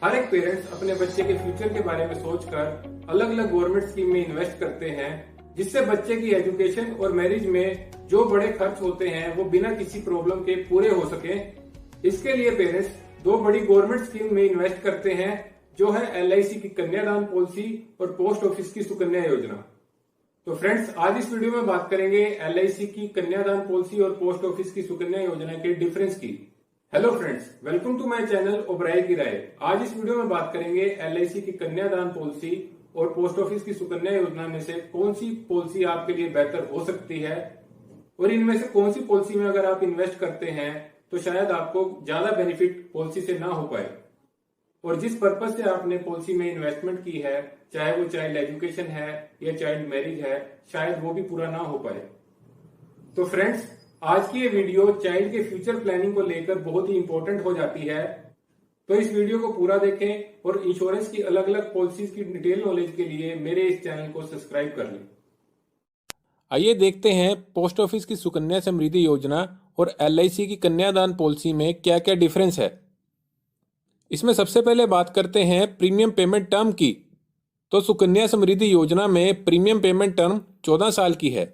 हर एक पेरेंट्स अपने बच्चे के फ्यूचर के बारे में सोचकर अलग अलग गवर्नमेंट स्कीम में इन्वेस्ट करते हैं, जिससे बच्चे की एजुकेशन और मैरिज में जो बड़े खर्च होते हैं वो बिना किसी प्रॉब्लम के पूरे हो सके। इसके लिए पेरेंट्स दो बड़ी गवर्नमेंट स्कीम में इन्वेस्ट करते हैं, जो है LIC की कन्यादान पॉलिसी और पोस्ट ऑफिस की सुकन्या योजना। तो फ्रेंड्स, आज इस वीडियो में बात करेंगे LIC की कन्यादान पॉलिसी और पोस्ट ऑफिस की सुकन्या योजना के डिफरेंस की। Hello friends, welcome to my channel Oberoi की राय। आज इस वीडियो में बात करेंगे LIC की कन्यादान पॉलिसी और पोस्ट ऑफिस की सुकन्या योजना में से कौन सी पॉलिसी आपके लिए बेहतर हो सकती है, और इनमें से कौन सी पॉलिसी में अगर आप इन्वेस्ट करते हैं तो शायद आपको ज्यादा बेनिफिट पॉलिसी से ना हो पाए, और जिस पर्पज से आपने पॉलिसी में इन्वेस्टमेंट की है, चाहे वो चाइल्ड एजुकेशन है या चाइल्ड मैरिज है, शायद वो भी पूरा ना हो पाए। तो फ्रेंड्स, आज की ये वीडियो चाइल्ड के फ्यूचर प्लानिंग को लेकर बहुत ही इंपॉर्टेंट हो जाती है, तो इस वीडियो को पूरा देखें और इंश्योरेंस की अलग अलग पॉलिसीज की डिटेल नॉलेज के लिए मेरे इस चैनल को सब्सक्राइब कर लें। आइए देखते हैं पोस्ट ऑफिस की सुकन्या समृद्धि योजना और LIC की कन्यादान पॉलिसी में क्या क्या डिफरेंस है। इसमें सबसे पहले बात करते हैं प्रीमियम पेमेंट टर्म की। तो सुकन्या समृद्धि योजना में प्रीमियम पेमेंट टर्म 14 साल की है।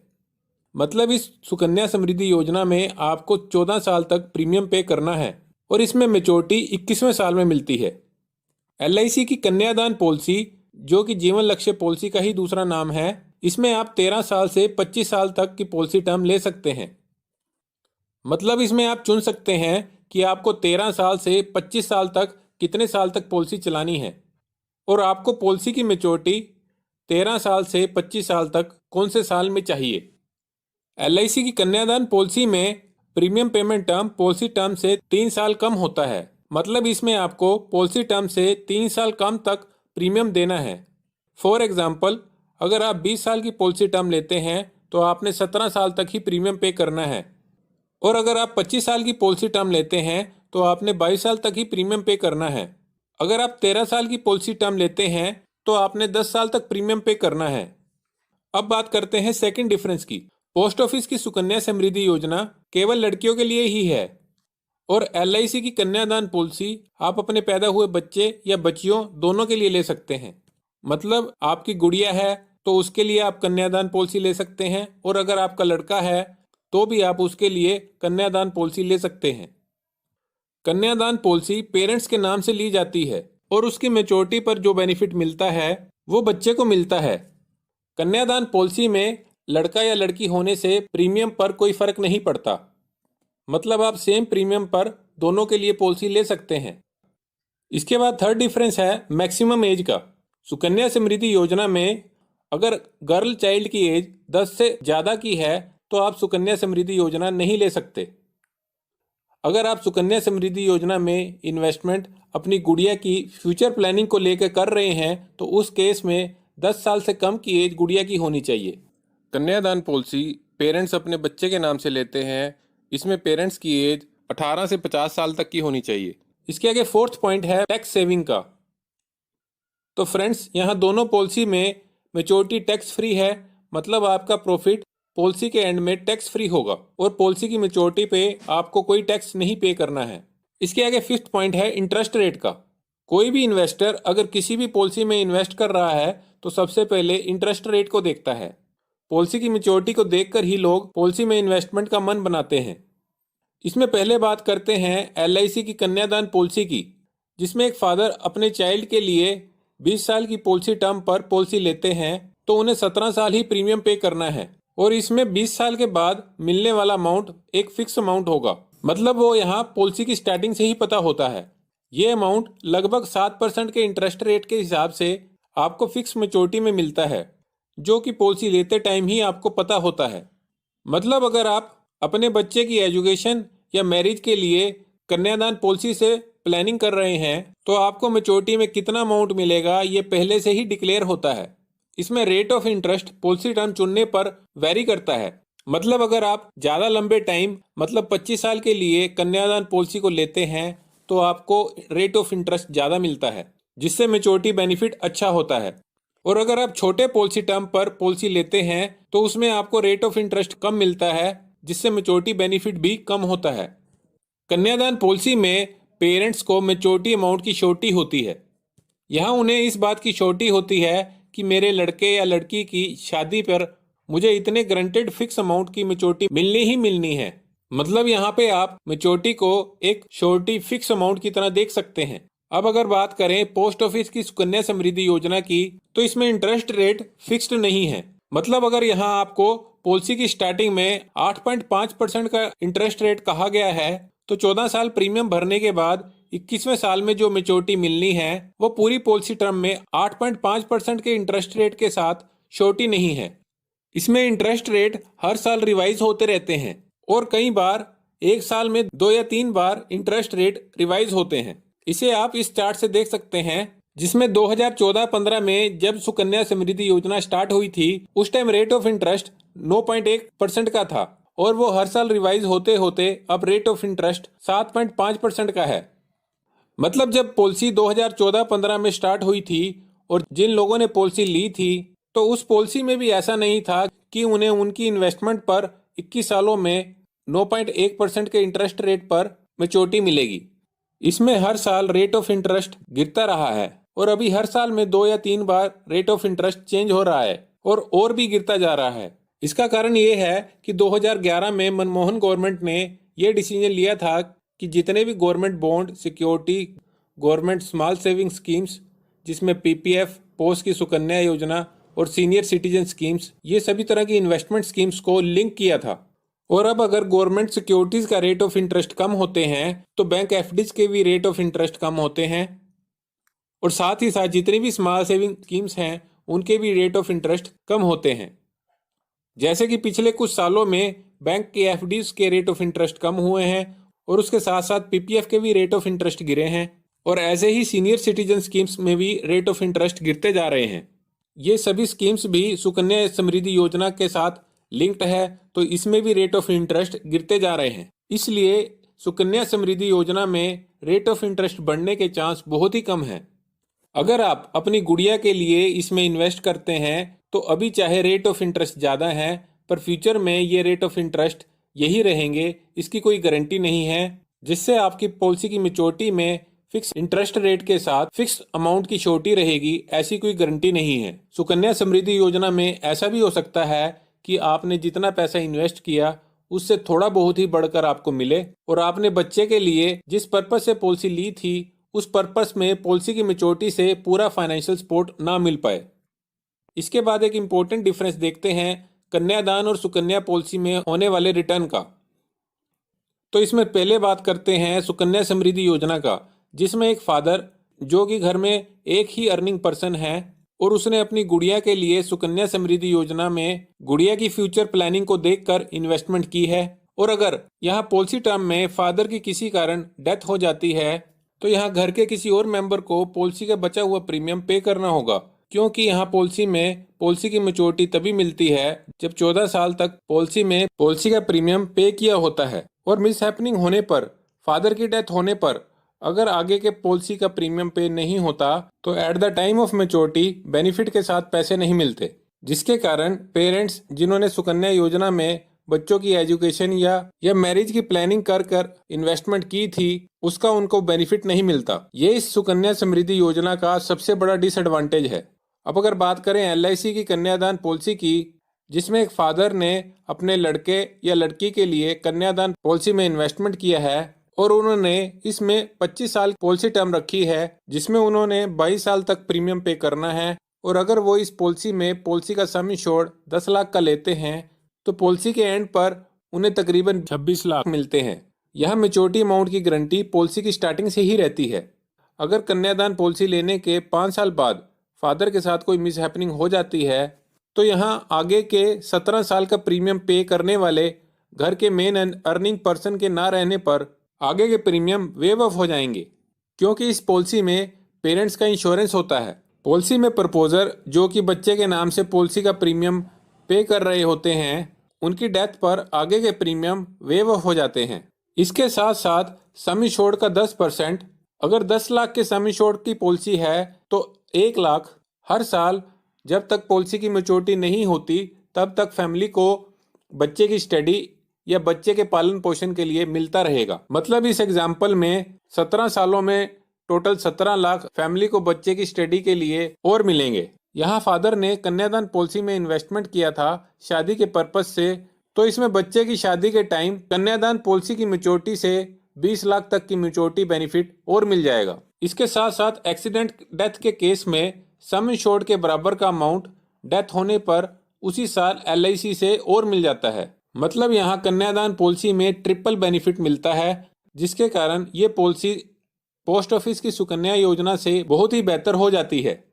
मतलब इस सुकन्या समृद्धि योजना में आपको 14 साल तक प्रीमियम पे करना है और इसमें मेच्योरिटी 21वें साल में मिलती है। LIC की कन्यादान पॉलिसी, जो कि जीवन लक्ष्य पॉलिसी का ही दूसरा नाम है, इसमें आप 13 साल से 25 साल तक की पॉलिसी टर्म ले सकते हैं। मतलब इसमें आप चुन सकते हैं कि आपको 13 साल से 25 साल तक कितने साल तक पॉलिसी चलानी है, और आपको पॉलिसी की मेच्योरिटी 13 साल से 25 साल तक कौन से साल में चाहिए। LIC की कन्यादान पॉलिसी में premium payment term policy term से 3 साल कम होता है। मतलब इसमें आपको पॉलिसी टर्म से 3 साल कम तक प्रीमियम देना है। फॉर एग्जाम्पल, अगर आप 20 साल की पॉलिसी टर्म लेते हैं तो आपने 17 साल तक ही प्रीमियम पे करना है, और अगर आप 25 साल की पॉलिसी टर्म लेते हैं तो आपने 22 साल तक ही प्रीमियम पे करना है। अगर आप 13 साल की पॉलिसी टर्म लेते हैं तो आपने 10 साल तक प्रीमियम पे करना है। अब बात करते हैं सेकंड डिफरेंस की। पोस्ट ऑफिस की सुकन्या समृद्धि योजना केवल लड़कियों के लिए ही है, और LIC की कन्यादान पॉलिसी आप अपने पैदा हुए बच्चे या बच्चियों दोनों के लिए ले सकते हैं। मतलब आपकी गुड़िया है तो उसके लिए आप कन्यादान पॉलिसी ले सकते हैं, और अगर आपका लड़का है तो भी आप उसके लिए कन्यादान पॉलिसी ले सकते हैं। कन्यादान पॉलिसी पेरेंट्स के नाम से ली जाती है और उसकी मैच्योरिटी पर जो बेनिफिट मिलता है वो बच्चे को मिलता है। कन्यादान पॉलिसी में लड़का या लड़की होने से प्रीमियम पर कोई फर्क नहीं पड़ता। मतलब आप सेम प्रीमियम पर दोनों के लिए पॉलिसी ले सकते हैं। इसके बाद थर्ड डिफरेंस है मैक्सिमम एज का। सुकन्या समृद्धि योजना में अगर गर्ल चाइल्ड की एज 10 से ज़्यादा की है तो आप सुकन्या समृद्धि योजना नहीं ले सकते। अगर आप सुकन्या समृद्धि योजना में इन्वेस्टमेंट अपनी गुड़िया की फ्यूचर प्लानिंग को लेकर कर रहे हैं तो उस केस में 10 साल से कम की एज गुड़िया की होनी चाहिए। कन्यादान पॉलिसी पेरेंट्स अपने बच्चे के नाम से लेते हैं। इसमें पेरेंट्स की एज 18 से 50 साल तक की होनी चाहिए। इसके आगे फोर्थ पॉइंट है टैक्स सेविंग का। तो फ्रेंड्स, यहाँ दोनों पॉलिसी में मेच्योरिटी टैक्स फ्री है। मतलब आपका प्रॉफिट पॉलिसी के एंड में टैक्स फ्री होगा, और पॉलिसी की मेच्योरिटी पे आपको कोई टैक्स नहीं पे करना है। इसके आगे फिफ्थ पॉइंट है इंटरेस्ट रेट का। कोई भी इन्वेस्टर अगर किसी भी पॉलिसी में इन्वेस्ट कर रहा है तो सबसे पहले इंटरेस्ट रेट को देखता है। पॉलिसी की मेच्योरिटी को देखकर ही लोग पॉलिसी में इन्वेस्टमेंट का मन बनाते हैं। इसमें पहले बात करते हैं LIC की कन्यादान पॉलिसी की, जिसमें एक फादर अपने चाइल्ड के लिए 20 साल की पॉलिसी टर्म पर पॉलिसी लेते हैं तो उन्हें 17 साल ही प्रीमियम पे करना है, और इसमें 20 साल के बाद मिलने वाला अमाउंट एक फिक्स अमाउंट होगा। मतलब वो यहाँ पॉलिसी की स्टार्टिंग से ही पता होता है। ये अमाउंट लगभग 7% के इंटरेस्ट रेट के हिसाब से आपको फिक्स मेच्योरिटी में मिलता है, जो कि पॉलिसी लेते टाइम ही आपको पता होता है। मतलब अगर आप अपने बच्चे की एजुकेशन या मैरिज के लिए कन्यादान पॉलिसी से प्लानिंग कर रहे हैं तो आपको मेच्योरिटी में कितना अमाउंट मिलेगा ये पहले से ही डिक्लेयर होता है। इसमें rate of interest policy term चुनने पर वेरी करता है। मतलब अगर आप ज़्यादा लंबे टाइम मतलब 25 साल के लिए कन्यादान पॉलिसी को लेते हैं तो आपको रेट ऑफ इंटरेस्ट ज़्यादा मिलता है, जिससे मेच्योरिटी बेनिफिट अच्छा होता है। और अगर आप छोटे पॉलिसी टर्म पर पॉलिसी लेते हैं तो उसमें आपको रेट ऑफ इंटरेस्ट कम मिलता है, जिससे मेच्योरिटी बेनिफिट भी कम होता है। कन्यादान पॉलिसी में पेरेंट्स को मैच्योरिटी अमाउंट की श्योरिटी होती है। यहाँ उन्हें इस बात की श्योरिटी होती है कि मेरे लड़के या लड़की की शादी पर मुझे इतने गारंटेड फिक्स अमाउंट की मैच्योरिटी मिलनी ही मिलनी है। मतलब यहाँ पे आप मैच्योरिटी को एक श्योरिटी फिक्स अमाउंट की तरह देख सकते हैं। अब अगर बात करें पोस्ट ऑफिस की सुकन्या समृद्धि योजना की, तो इसमें इंटरेस्ट रेट फिक्स्ड नहीं है। मतलब अगर यहाँ आपको पॉलिसी की स्टार्टिंग में 8.5% का इंटरेस्ट रेट कहा गया है, तो 14 साल प्रीमियम भरने के बाद 21वें साल में जो मैच्योरिटी मिलनी है वो पूरी पॉलिसी टर्म में 8.5% के इंटरेस्ट रेट के साथ श्योरिटी नहीं है। इसमें इंटरेस्ट रेट हर साल रिवाइज होते रहते हैं और कई बार एक साल में 2 या 3 बार इंटरेस्ट रेट रिवाइज होते हैं। इसे आप इस चार्ट से देख सकते हैं, जिसमें 2014-15 में जब सुकन्या समृद्धि योजना स्टार्ट हुई थी उस टाइम रेट ऑफ इंटरेस्ट 9.1% का था और वो हर साल रिवाइज होते होते अब रेट ऑफ इंटरेस्ट 7.5% का है। मतलब जब पॉलिसी 2014-15 में स्टार्ट हुई थी और जिन लोगों ने पॉलिसी ली थी, तो उस पॉलिसी में भी ऐसा नहीं था कि उन्हें उनकी इन्वेस्टमेंट पर 21 सालों में 9.1% के इंटरेस्ट रेट पर मैच्योरिटी मिलेगी। इसमें हर साल रेट ऑफ इंटरेस्ट गिरता रहा है और अभी हर साल में 2 या 3 बार रेट ऑफ इंटरेस्ट चेंज हो रहा है और भी गिरता जा रहा है। इसका कारण ये है कि 2011 में मनमोहन गवर्नमेंट ने यह डिसीजन लिया था कि जितने भी government bond, security, government small saving schemes जिसमें पीपीएफ, पोस्ट की सुकन्या योजना और सीनियर सिटीजन स्कीम्स, ये सभी तरह की इन्वेस्टमेंट स्कीम्स को लिंक किया था। और अब अगर गवर्नमेंट सिक्योरिटीज का रेट ऑफ इंटरेस्ट कम होते हैं तो बैंक एफडीज के भी रेट ऑफ इंटरेस्ट कम होते हैं और साथ ही साथ जितनी भी स्मॉल सेविंग स्कीम्स हैं उनके भी रेट ऑफ इंटरेस्ट कम होते हैं। जैसे कि पिछले कुछ सालों में बैंक के एफडीज के रेट ऑफ इंटरेस्ट कम हुए हैं और उसके साथ साथ पीपीएफ के भी रेट ऑफ इंटरेस्ट गिरे हैं और ऐसे ही सीनियर सिटीजन स्कीम्स में भी रेट ऑफ इंटरेस्ट गिरते जा रहे हैं। ये सभी स्कीम्स भी सुकन्या समृद्धि योजना के साथ लिंक्ड है, तो इसमें भी रेट ऑफ इंटरेस्ट गिरते जा रहे हैं। इसलिए सुकन्या समृद्धि योजना में रेट ऑफ इंटरेस्ट बढ़ने के चांस बहुत ही कम है। अगर आप अपनी गुड़िया के लिए इसमें इन्वेस्ट करते हैं तो अभी चाहे रेट ऑफ इंटरेस्ट ज़्यादा है, पर फ्यूचर में ये रेट ऑफ इंटरेस्ट यही रहेंगे, इसकी कोई गारंटी नहीं है। जिससे आपकी पॉलिसी की मैच्योरिटी में फिक्स इंटरेस्ट रेट के साथ फिक्स अमाउंट की श्योरिटी रहेगी, ऐसी कोई गारंटी नहीं है। सुकन्या समृद्धि योजना में ऐसा भी हो सकता है कि आपने जितना पैसा इन्वेस्ट किया उससे थोड़ा बहुत ही बढ़कर आपको मिले और आपने बच्चे के लिए जिस पर्पस से पॉलिसी ली थी उस पर्पस में पॉलिसी की मैच्योरिटी से पूरा फाइनेंशियल सपोर्ट ना मिल पाए। इसके बाद एक इम्पोर्टेंट डिफरेंस देखते हैं कन्यादान और सुकन्या पॉलिसी में होने वाले रिटर्न का। तो इसमें पहले बात करते हैं सुकन्या समृद्धि योजना का, जिसमें एक फादर जो कि घर में एक ही अर्निंग पर्सन है और उसने अपनी गुड़िया के लिए सुकन्या समृद्धि योजना में गुड़िया की फ्यूचर प्लानिंग को देखकर इन्वेस्टमेंट की है। और अगर यहाँ पॉलिसी टर्म में फादर की किसी कारण डेथ हो जाती है तो यहाँ घर के किसी और मेंबर को पॉलिसी का बचा हुआ प्रीमियम पे करना होगा, क्योंकि यहाँ पॉलिसी में पॉलिसी की मैच्योरिटी तभी मिलती है जब 14 साल तक पॉलिसी में पॉलिसी का प्रीमियम पे किया होता है। और मिस हैपनिंग होने पर, फादर की डेथ होने पर अगर आगे के पॉलिसी का प्रीमियम पे नहीं होता तो at the time of maturity benefit के साथ पैसे नहीं मिलते, जिसके कारण पेरेंट्स जिन्होंने सुकन्या योजना में बच्चों की एजुकेशन या मैरिज की प्लानिंग कर कर इन्वेस्टमेंट की थी उसका उनको बेनिफिट नहीं मिलता। ये इस सुकन्या समृद्धि योजना का सबसे बड़ा डिसएडवांटेज है। अब अगर बात करें एलआईसी की कन्यादान पॉलिसी की, जिसमें एक फादर ने अपने लड़के या लड़की के लिए कन्यादान पॉलिसी में इन्वेस्टमेंट किया है और उन्होंने इसमें 25 साल पॉलिसी टर्म रखी है, जिसमें उन्होंने 22 साल तक प्रीमियम पे करना है। और अगर वो इस पॉलिसी में पॉलिसी का सम इंश्योर्ड 10 लाख का लेते हैं तो पॉलिसी के एंड पर उन्हें तकरीबन 26 लाख मिलते हैं। यह मैच्योरिटी अमाउंट की गारंटी पॉलिसी की स्टार्टिंग से ही रहती है। अगर कन्यादान पॉलिसी लेने के 5 साल बाद फादर के साथ कोई मिस हैपनिंग हो जाती है तो यहाँ आगे के 17 साल का प्रीमियम पे करने वाले घर के मेन अर्निंग पर्सन के ना रहने पर आगे के प्रीमियम वेव ऑफ हो जाएंगे, क्योंकि इस पॉलिसी में पेरेंट्स का इंश्योरेंस होता है। पॉलिसी में प्रपोजर जो कि बच्चे के नाम से पॉलिसी का प्रीमियम पे कर रहे होते हैं, उनकी डेथ पर आगे के प्रीमियम वेव ऑफ हो जाते हैं। इसके साथ साथ सम इंश्योर्ड का 10%, अगर 10 लाख के सम इंश्योर्ड की पॉलिसी है तो 1 लाख हर साल जब तक पॉलिसी की मैच्योरिटी नहीं होती तब तक फैमिली को बच्चे की स्टडी या बच्चे के पालन पोषण के लिए मिलता रहेगा। मतलब इस एग्जाम्पल में 17 सालों में टोटल 17 लाख फैमिली को बच्चे की स्टडी के लिए और मिलेंगे। यहाँ फादर ने कन्यादान पॉलिसी में इन्वेस्टमेंट किया था शादी के पर्पज से, तो इसमें बच्चे की शादी के टाइम कन्यादान पॉलिसी की मैच्योरिटी से 20 लाख तक की मैच्योरिटी बेनिफिट और मिल जाएगा। इसके साथ साथ एक्सीडेंट डेथ के केस में सम इंश्योर्ड के बराबर का अमाउंट डेथ होने पर उसी साल LIC से और मिल जाता है। मतलब यहाँ कन्यादान पॉलिसी में ट्रिपल बेनिफिट मिलता है, जिसके कारण ये पॉलिसी पोस्ट ऑफिस की सुकन्या योजना से बहुत ही बेहतर हो जाती है।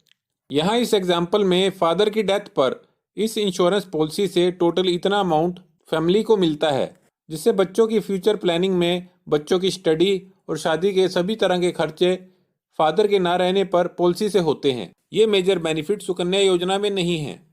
यहाँ इस एग्जाम्पल में फादर की डेथ पर इस इंश्योरेंस पॉलिसी से टोटल इतना अमाउंट फैमिली को मिलता है, जिससे बच्चों की फ्यूचर प्लानिंग में बच्चों की स्टडी और शादी के सभी तरह के खर्चे फादर के ना रहने पर पॉलिसी से होते हैं। ये मेजर बेनिफिट सुकन्या योजना में नहीं है।